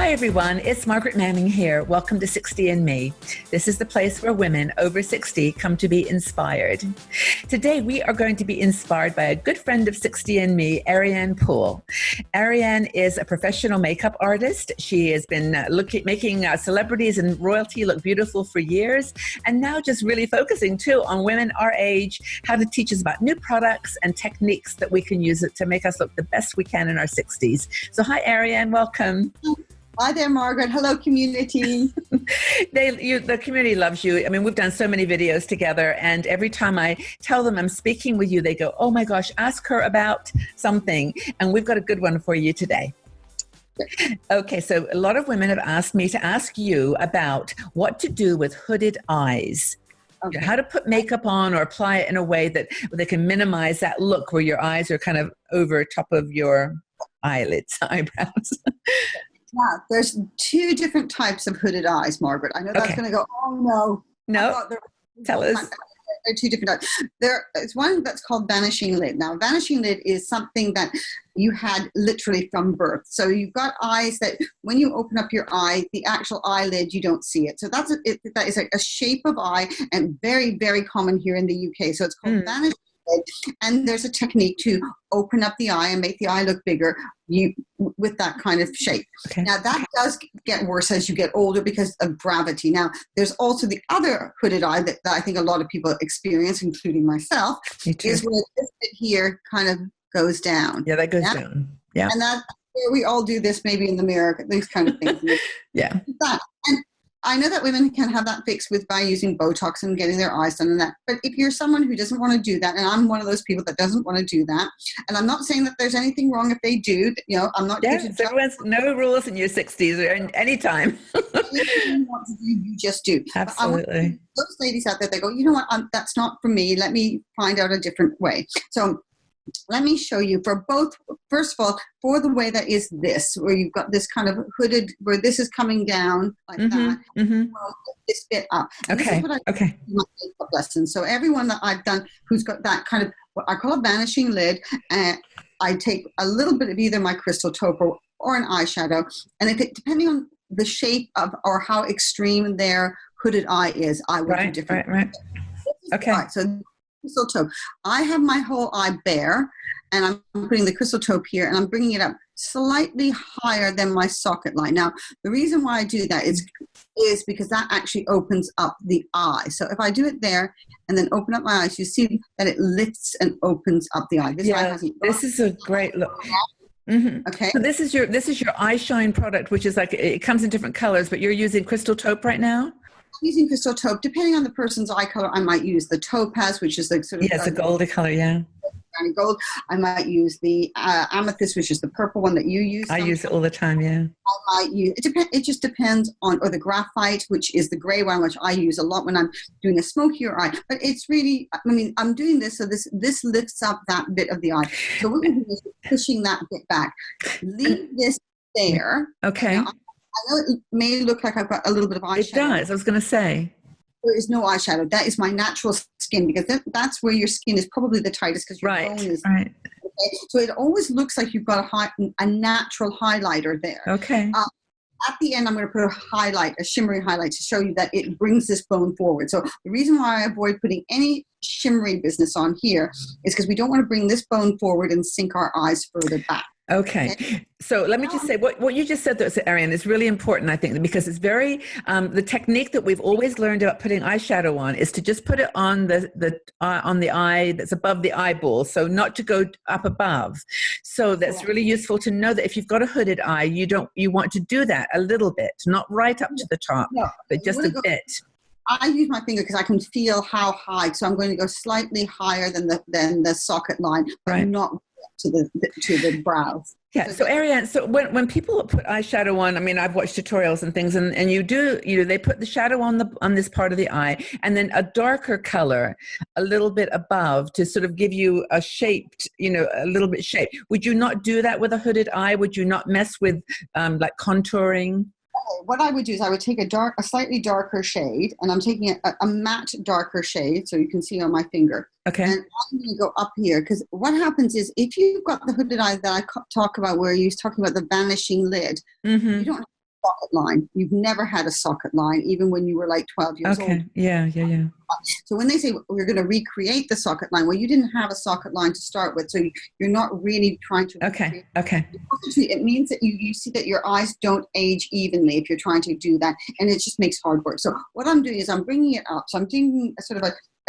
Hi everyone, it's Margaret Manning here. Welcome to 60 and Me. This is the place where women over 60 come to be inspired. Today we are going to be inspired by a good friend of 60 and Me, Ariane Poole. Ariane is a professional makeup artist. She has been making celebrities and royalty look beautiful for years, and now just really focusing too on women our age, how to teach us about new products and techniques that we can use to make us look the best we can in our 60s. So hi Ariane, welcome. Hi there, Margaret. Hello, community. The community loves you. I mean, we've done so many videos together, and every time I tell them I'm speaking with you, they go, oh my gosh, ask her about something. And we've got a good one for you today. Okay, so a lot of women have asked me to ask you about what to do with hooded eyes. Okay. How to put makeup on or apply it in a way that they can minimize that look where your eyes are kind of over top of your eyelids, eyebrows. Yeah, there's two different types of hooded eyes, Margaret. I know that's going to go, oh no. No, tell us. There are two different types. It's one that's called vanishing lid. Now, vanishing lid is something that you had literally from birth. So you've got eyes that when you open up your eye, the actual eyelid, you don't see it. So that is like a shape of eye and very, very common here in the UK. So it's called vanishing lid. And there's a technique to open up the eye and make the eye look bigger with that kind of shape. Okay. Now that does get worse as you get older because of gravity. Now there's also the other hooded eye that I think a lot of people experience, including myself, is where this bit here kind of goes down. Yeah, that goes down. Yeah. And that's where we all do this maybe in the mirror, these kind of things. Yeah. And I know that women can have that fixed by using Botox and getting their eyes done and that. But if you're someone who doesn't want to do that, and I'm one of those people that doesn't want to do that, and I'm not saying that there's anything wrong if they do, I'm not here to judge. Everyone's no rules in your 60s or any time. Anything you want to do, you just do. Absolutely. Those ladies out there, they go, you know what, that's not for me. Let me find out a different way. So let me show you for both. First of all, for the way that is this, where you've got this kind of hooded, where this is coming down like that, well, this bit up. And okay. This is what I do in my makeup lessons. So everyone that I've done who's got that kind of, what I call a vanishing lid, I take a little bit of either my crystal taupe or an eyeshadow, and depending on the shape of or how extreme their hooded eye is, I will do different. Right. Okay. Right, so crystal taupe. I have my whole eye bare, and I'm putting the crystal taupe here, and I'm bringing it up slightly higher than my socket line. Now, the reason why I do that is because that actually opens up the eye. So if I do it there and then open up my eyes, you see that it lifts and opens up the eye. This is a great look. Okay. So this is your eye shine product, which is like, it comes in different colors, but you're using crystal taupe right now? Using crystal taupe. Depending on the person's eye color, I might use the topaz, which is the sort of it's a golden color, yeah. Gold. I might use the amethyst, which is the purple one that you use. I use it all the time, yeah. I might use it just depends on, or the graphite, which is the gray one, which I use a lot when I'm doing a smokier eye. But it's really, I'm doing this so this lifts up that bit of the eye. So what we're doing is pushing that bit back. Leave this there. Okay. Now, I know it may look like I've got a little bit of eyeshadow. It does. I was going to say. There is no eyeshadow. That is my natural skin, because that's where your skin is probably the tightest, because your bone is. Right. Okay? So it always looks like you've got a natural highlighter there. Okay. At the end, I'm going to put a shimmery highlight to show you that it brings this bone forward. So the reason why I avoid putting any shimmery business on here is because we don't want to bring this bone forward and sink our eyes further back. Okay. So let me just say what you just said, Ariane, is really important, I think, because it's very, the technique that we've always learned about putting eyeshadow on is to just put it on the eye that's above the eyeball. So not to go up above. So that's really useful to know that if you've got a hooded eye, you want to do that a little bit, not right up to the top, but just a bit. I use my finger because I can feel how high. So I'm going to go slightly higher than the socket line, but not to the brows. Yeah. So Ariane, so when people put eyeshadow on, I've watched tutorials and things, and they put the shadow on this part of the eye, and then a darker color a little bit above to sort of give you a shaped, a little bit shaped. Would you not do that with a hooded eye? Would you not mess with like contouring? What I would do is I would take a slightly darker shade, and I'm taking a matte darker shade, so you can see on my finger. Okay. And I'm going to go up here, because what happens is if you've got the hooded eye that I talk about, where you're talking about the vanishing lid, you don't have socket line. You've never had a socket line, even when you were like 12 years old. Yeah. So when they say we're going to recreate the socket line, well, you didn't have a socket line to start with, so you're not really trying to recreate. Okay. It means that you see that your eyes don't age evenly if you're trying to do that, and it just makes hard work. So what I'm doing is I'm bringing it up. So I'm doing a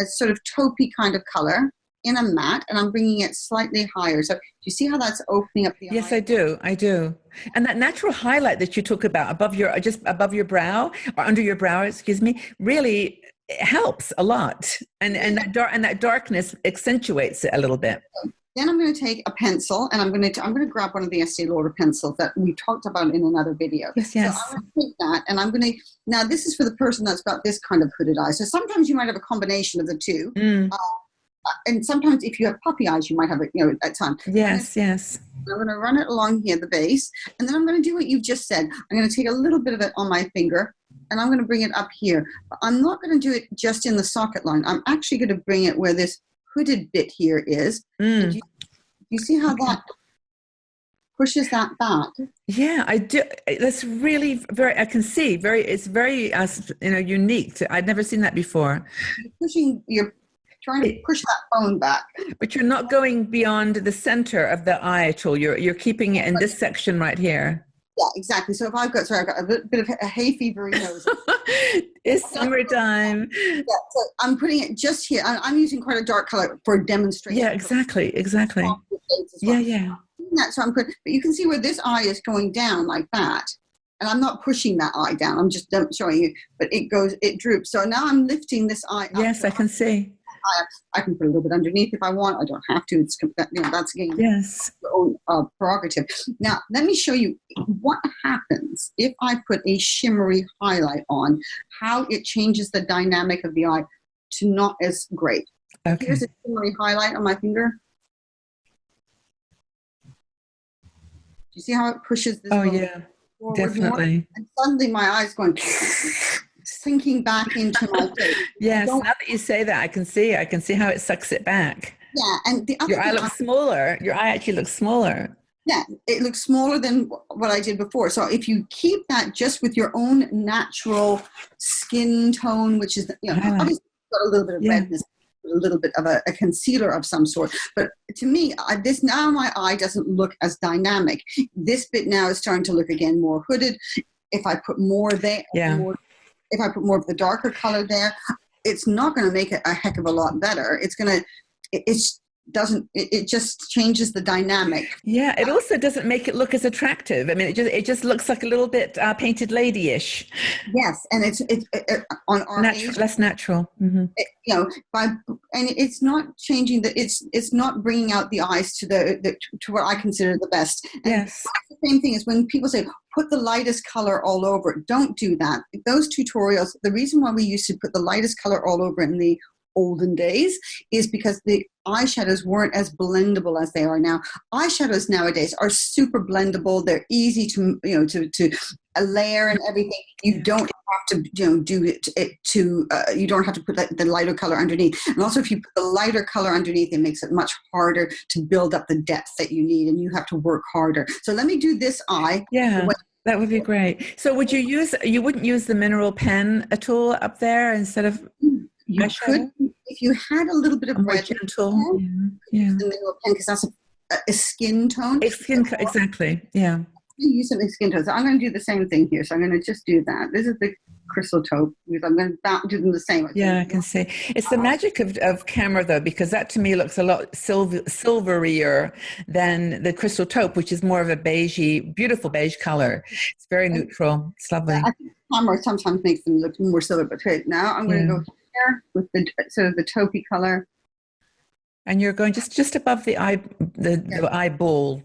sort of taupey kind of color in a matte, and I'm bringing it slightly higher. So do you see how that's opening up the eye? Yes, I do. And that natural highlight that you talk about just above your brow or under your brow, excuse me, really helps a lot. And that darkness accentuates it a little bit. Then I'm going to take a pencil, and I'm going to grab one of the Estee Lauder pencils that we talked about in another video. Yes. So I'm going to take that, and now this is for the person that's got this kind of hooded eye. So sometimes you might have a combination of the two. And sometimes if you have puppy eyes, you might have it, at times. Yes. I'm going to run it along here, the base, and then I'm going to do what you've just said. I'm going to take a little bit of it on my finger, and I'm going to bring it up here. But I'm not going to do it just in the socket line. I'm actually going to bring it where this hooded bit here is. And you see how that pushes that back? Yeah, I do. That's really I can see it's very unique. I'd never seen that before. You're trying to push that bone back. But you're not going beyond the center of the eye at all. You're keeping it in this section right here. Yeah, exactly. So if I've got a bit of a hay fevery nose. It's summertime. Yeah, so I'm putting it just here. I'm using quite a dark color for demonstration. Yeah, exactly. Well. Yeah. So but you can see where this eye is going down like that. And I'm not pushing that eye down. I'm just showing you, but it droops. So now I'm lifting this eye up. Yes, I can see. I can put a little bit underneath if I want. I don't have to. It's that's again your own prerogative. Now let me show you what happens if I put a shimmery highlight on. How it changes the dynamic of the eye to not as great. Okay. Here's a shimmery highlight on my finger. Do you see how it pushes this? Oh yeah, definitely. More? And suddenly my eyes going. Sinking back into my face. Yes, now that you say that, I can see how it sucks it back. Yeah, and the other your eye looks smaller. Your eye actually looks smaller. Yeah, it looks smaller than what I did before. So if you keep that just with your own natural skin tone, which is obviously got a little bit of redness, a little bit of a concealer of some sort. But to me, now my eye doesn't look as dynamic. This bit now is starting to look again more hooded. If I put more there, if I put more of the darker color there, it's not going to make it a heck of a lot better. It just changes the dynamic. Yeah, it also doesn't make it look as attractive. I mean, it just looks like a little bit painted lady-ish. Yes, and it's on our age, less natural. Mm-hmm. And it's not changing it's not bringing out the eyes to to what I consider the best. And yes, the same thing is when people say put the lightest color all over it. Don't do that. Those tutorials. The reason why we used to put the lightest color all over in the olden days is because the eyeshadows weren't as blendable as they are now. Eyeshadows nowadays are super blendable. They're easy to a layer and everything. You don't have to do it to you don't have to put the lighter color underneath. And also if you put the lighter color underneath, it makes it much harder to build up the depth that you need, and you have to work harder. So let me do this eye. Yeah. That would be great. So you wouldn't use the mineral pen at all up there instead of you could, if you had a little bit of red, gentle, the mineral pen, because that's a skin tone. Exactly, yeah. Use some skin tone. So I'm going to do the same thing here. So I'm going to just do that. This is the crystal taupe, because I'm going to do them the same. Yeah, I can see. It's the magic of camera, though, because that to me looks a lot silverier than the crystal taupe, which is more of a beigey, beautiful beige color. It's very neutral. It's lovely. I think camera sometimes makes them look more silver, but now I'm going to go here with the sort of the taupey color. And you're going just above the eye, the eyeball.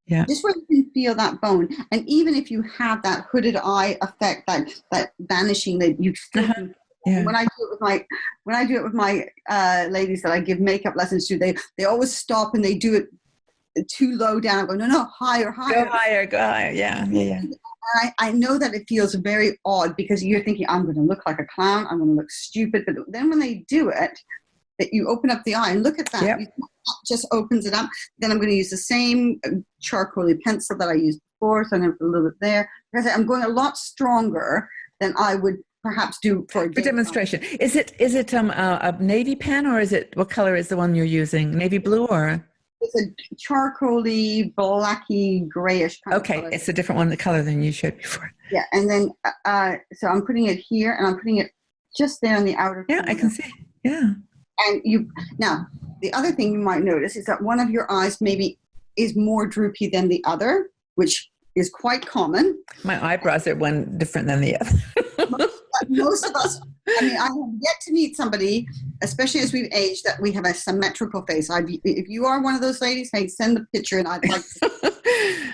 Yeah. Just where you can feel that bone. And even if you have that hooded eye effect, that vanishing, that you still can, when I do it with my ladies that I give makeup lessons to, they always stop and they do it too low down. I go, no, higher. Go higher. Yeah. And I know that it feels very odd because you're thinking, I'm going to look like a clown, I'm going to look stupid. But then when they do it, that you open up the eye and look at that. Yep. That just opens it up. Then I'm going to use the same charcoaly pencil that I used 4, so I'm going to put a little bit there. Because I'm going a lot stronger than I would perhaps do for demonstration. Is it a navy pen, or is it, what color is the one you're using? Navy blue or? It's a charcoaly, blacky, grayish kind of color. It's a different one, the color than you showed before. Yeah, and then so I'm putting it here, and I'm putting it just there on the outer corner. I can see. Yeah. And now the other thing you might notice is that one of your eyes maybe is more droopy than the other, which is quite common. My eyebrows are one different than the other. Most of us, I mean, I have yet to meet somebody, especially as we've aged, that we have a symmetrical face. If you are one of those ladies, hey, send the picture and I'd like to.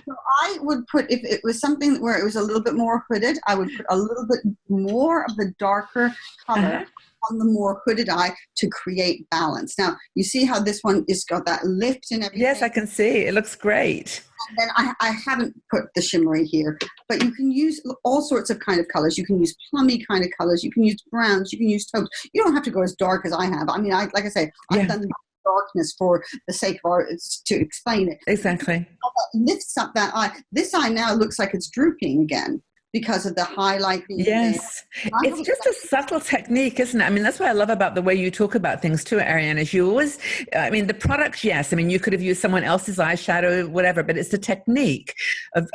So I would put, if it was something where it was a little bit more hooded, I would put a little bit more of the darker color on the more hooded eye to create balance. Now, you see how this one is got that lift and everything? Yes, I can see. It looks great. And then I haven't put the shimmery here, but you can use all sorts of kind of colors. You can use plummy kind of colors. You can use browns. You can use taupes. You don't have to go as dark as I have. I mean, like I say, I've done darkness for the sake of art to explain it. Exactly. Lifts up that eye. This eye now looks like it's drooping again because of the highlight. Yes. It's just a subtle technique, isn't it? I mean, that's what I love about the way you talk about things too, Ariane, is you always, I mean, the products, yes. I mean, you could have used someone else's eyeshadow, whatever, but it's the technique of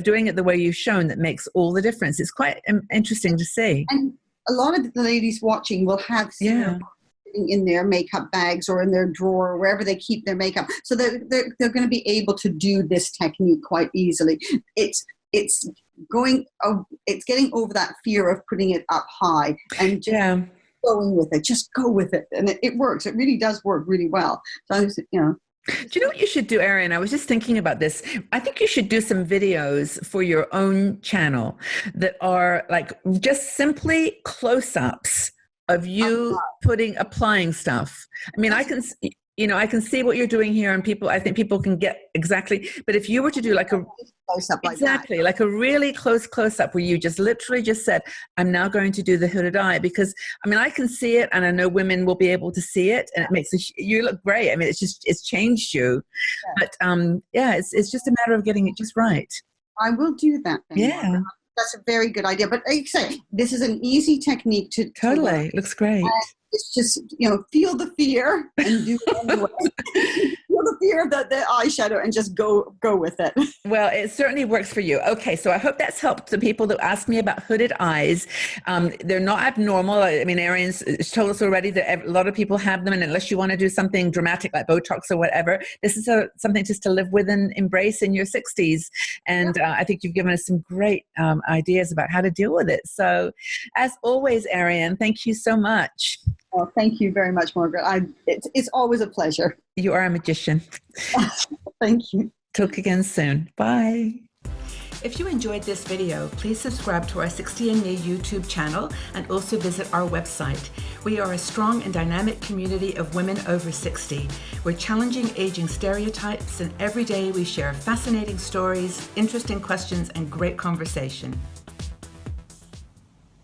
doing it the way you've shown that makes all the difference. It's quite interesting to see. And a lot of the ladies watching will have in their makeup bags or in their drawer or wherever they keep their makeup. So they're going to be able to do this technique quite easily. It's getting over that fear of putting it up high and just going with it. Just go with it. And it works. It really does work really well. So, do you know what you should do, Ariane? I was just thinking about this. I think you should do some videos for your own channel that are like just simply close-ups of you applying stuff. I mean, I can see what you're doing here, and I think people can get exactly, but if you were to do like a close-up like a really close-up where you just literally just said, I'm now going to do the hooded eye, because I mean, I can see it, and I know women will be able to see it, and it makes you look great. I mean, it's changed you, but it's just a matter of getting it just right. I will do that then. Yeah. That's a very good idea. But like you say, this is an easy technique to totally. It looks great. It's just, feel the fear and do it anyway. Feel the fear of the eyeshadow and just go with it. Well, it certainly works for you. Okay, so I hope that's helped the people that ask me about hooded eyes. They're not abnormal. I mean, Ariane's told us already that a lot of people have them, and unless you want to do something dramatic like Botox or whatever, this is something just to live with and embrace in your 60s. And I think you've given us some great ideas about how to deal with it. So, as always, Ariane, thank you so much. Oh, thank you very much, Margaret. It's always a pleasure. You are a magician. Thank you. Talk again soon. Bye. If you enjoyed this video, please subscribe to our 60andMe YouTube channel and also visit our website. We are a strong and dynamic community of women over 60. We're challenging aging stereotypes, and every day we share fascinating stories, interesting questions, and great conversation.